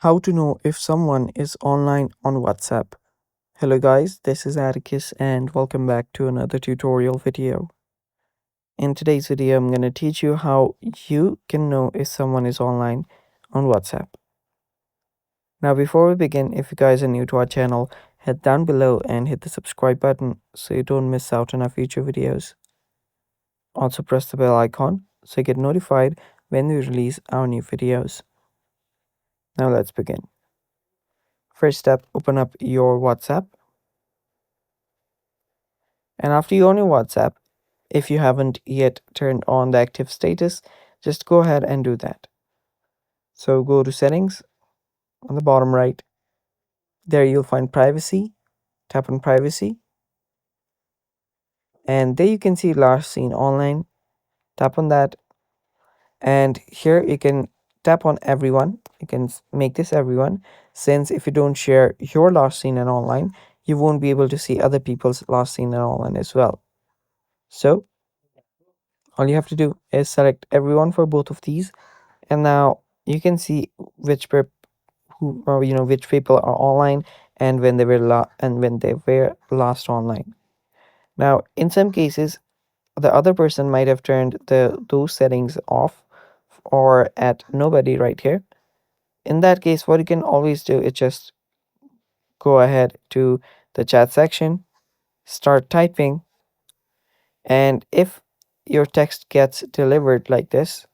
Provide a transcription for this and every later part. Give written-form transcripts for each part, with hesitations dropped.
How to know if someone is online on WhatsApp. Hello guys, this is Atticus and welcome back to another tutorial video. In today's video, I'm going to teach you how you can know if someone is online on WhatsApp. Now before we begin, if you guys are new to our channel, head down below and hit the subscribe button so you don't miss out on our future videos. Also press the bell icon so you get notified when we release our new videos. Now let's begin. First step, open up your WhatsApp. And after you own your WhatsApp, if you haven't yet turned on the active status, just go ahead and do that. So go to settings on the bottom right. There you'll find privacy. Tap on privacy. And there you can see last seen online. Tap on that. And here you can tap on everyone. You can make this everyone. Since if you don't share your last seen and online, you won't be able to see other people's last seen and online as well. So all you have to do is select everyone for both of these, and now you can see which which people are online and when they were last online. Now in some cases the other person might have turned those settings off or at nobody right here. In that case, what you can always do is just go ahead to the chat section, start typing, and if your text gets delivered like this,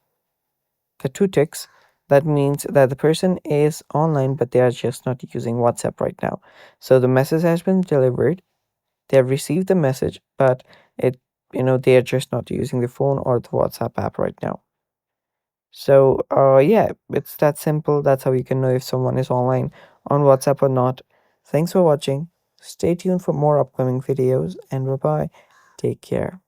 the two ticks, that means that the person is online but they are just not using WhatsApp right now. So the message has been delivered, they have received the message, but they are just not using the phone or the WhatsApp app right now. So yeah, it's that simple. That's how you can know if someone is online on WhatsApp or not. Thanks for watching. Stay tuned for more upcoming videos, and bye bye. Take care.